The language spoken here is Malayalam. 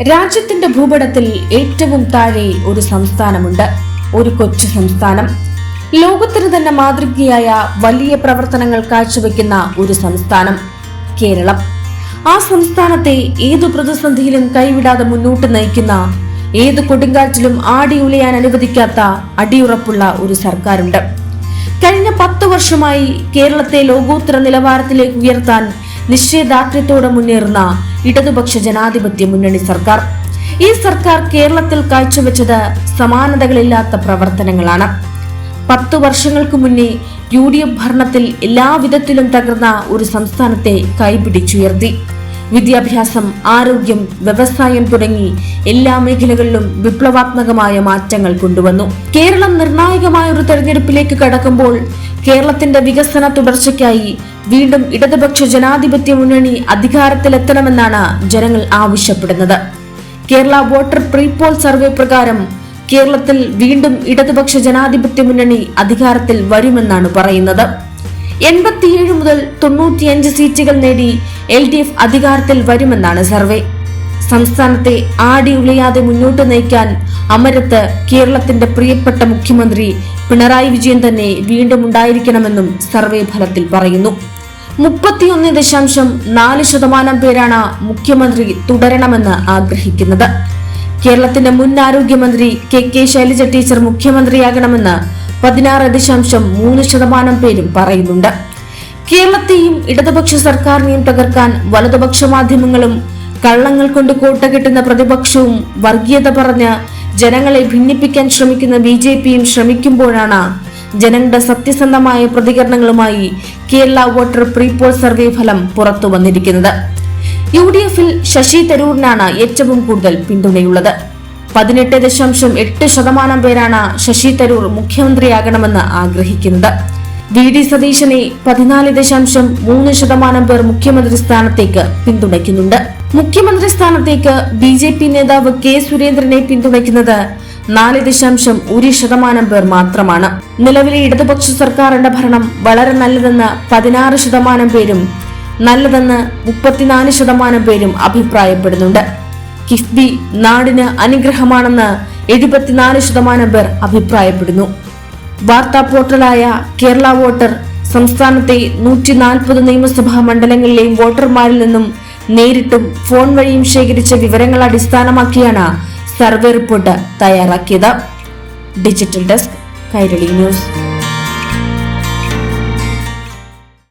രാജ്യത്തിന്റെ ഭൂപടത്തിൽ ഏറ്റവും താഴെ ഒരു സംസ്ഥാനമുണ്ട്, ഒരു കൊച്ചു സംസ്ഥാനം. ലോകത്തിന് തന്നെ മാതൃകയായ വലിയ പ്രവർത്തനങ്ങൾ കാഴ്ചവെക്കുന്ന ഒരു സംസ്ഥാനം കേരളം. ആ സംസ്ഥാനത്തെ ഏതു പ്രതിസന്ധിയിലും കൈവിടാതെ മുന്നോട്ട് നയിക്കുന്ന, ഏത് കൊടുങ്കാറ്റിലും ആടിയുലയാൻ അനുവദിക്കാത്ത അടിയുറപ്പുള്ള ഒരു സർക്കാരുണ്ട്. കഴിഞ്ഞ 10 വർഷമായി കേരളത്തെ ലോകോത്തര നിലവാരത്തിലേക്ക് ഉയർത്താൻ നിശ്ചയദാർഢ്യത്തോടെ മുന്നേറുന്ന ഇടതുപക്ഷ ജനാധിപത്യ മുന്നണി സർക്കാർ. ഈ സർക്കാർ കേരളത്തിൽ കാഴ്ചവെച്ചത് സമാനതകളില്ലാത്ത പ്രവർത്തനങ്ങളാണ്. 10 വർഷങ്ങൾക്ക് മുന്നേ UDF ഭരണത്തിൽ എല്ലാവിധത്തിലും തകർന്ന ഒരു സംസ്ഥാനത്തെ കൈപിടിച്ചുയർത്തി. വിദ്യാഭ്യാസം, ആരോഗ്യം, വ്യവസായം തുടങ്ങി എല്ലാ മേഖലകളിലും വിപ്ലവാത്മകമായ മാറ്റങ്ങൾ കൊണ്ടുവന്നു. കേരളം നിർണായകമായ ഒരു തെരഞ്ഞെടുപ്പിലേക്ക് കടക്കുമ്പോൾ കേരളത്തിന്റെ വികസന തുടർച്ചയ്ക്കായി വീണ്ടും ഇടതുപക്ഷ ജനാധിപത്യ മുന്നണി അധികാരത്തിലെത്തണമെന്നാണ് ജനങ്ങൾ ആവശ്യപ്പെടുന്നത്. കേരള വോട്ടർ പ്രീപോൾ സർവേ പ്രകാരം കേരളത്തിൽ വീണ്ടും ഇടതുപക്ഷ ജനാധിപത്യ മുന്നണി അധികാരത്തിൽ വരുമെന്നാണ് പറയുന്നത്. 87 മുതൽ 95 സീറ്റുകൾ നേടി LDF അധികാരത്തിൽ വരുമെന്നാണ് സർവേ. സംസ്ഥാനത്തെ ആടിയുലയാതെ മുന്നോട്ട് നയിക്കാൻ അമരത്ത് കേരളത്തിന്റെ പ്രിയപ്പെട്ട മുഖ്യമന്ത്രി പിണറായി വിജയൻ തന്നെ വീണ്ടും ഉണ്ടായിരിക്കണമെന്നും സർവേ ഫലത്തിൽ പറയുന്നു. 31.4% പേരാണ് മുഖ്യമന്ത്രി തുടരണമെന്ന് ആഗ്രഹിക്കുന്നത്. കേരളത്തിന്റെ മുൻ ആരോഗ്യമന്ത്രി KK ശൈലജ ടീച്ചർ മുഖ്യമന്ത്രിയാകണമെന്ന് 16.3% പേരും പറയുന്നുണ്ട്. കേരളത്തെയും ഇടതുപക്ഷ സർക്കാരിനെയും തകർക്കാൻ വലതുപക്ഷ മാധ്യമങ്ങളും കള്ളങ്ങൾ കൊണ്ട് കോട്ട കെട്ടുന്ന പ്രതിപക്ഷവും വർഗീയത പറഞ്ഞ് ജനങ്ങളെ ഭിന്നിപ്പിക്കാൻ ശ്രമിക്കുന്ന BJPയും ശ്രമിക്കുമ്പോഴാണ് ജനങ്ങളുടെ സത്യസന്ധമായ പ്രതികരണങ്ങളുമായി കേരള വോട്ടർ പ്രീപോൾ സർവേ ഫലം പുറത്തു വന്നിരിക്കുന്നത്. UDFൽ ശശി തരൂരിനാണ് ഏറ്റവും കൂടുതൽ പിന്തുണയുള്ളത്. 18.8% പേരാണ് ശശി തരൂർ മുഖ്യമന്ത്രിയാകണമെന്ന് ആഗ്രഹിക്കുന്നത്. VD സതീശനെ 14.3% പേർ മുഖ്യമന്ത്രി സ്ഥാനത്തേക്ക് പിന്തുണയ്ക്കുന്നുണ്ട്. മുഖ്യമന്ത്രി സ്ഥാനത്തേക്ക് BJP നേതാവ് K സുരേന്ദ്രനെ പിന്തുണയ്ക്കുന്നത് 4.1% പേർ മാത്രമാണ്. നിലവിലെ ഇടതുപക്ഷ സർക്കാരിന്റെ ഭരണം വളരെ നല്ലതെന്ന് 16% പേരും നല്ലതെന്ന് 34% പേരും അഭിപ്രായപ്പെടുന്നുണ്ട്. കിഫ്ബി നാടിന് അനുഗ്രഹമാണെന്ന് 74% പേർ അഭിപ്രായപ്പെടുന്നു. വാർത്താ പോർട്ടലായ കേരള വോട്ടർ സംസ്ഥാനത്തെ 140 നിയമസഭാ മണ്ഡലങ്ങളിലെയും വോട്ടർമാരിൽ നിന്നും നേരിട്ടും ഫോൺ വഴിയും ശേഖരിച്ച വിവരങ്ങൾ അടിസ്ഥാനമാക്കിയാണ് സർവേ റിപ്പോർട്ട് തയ്യാറാക്കിയത്. Digital desk, Kairali news.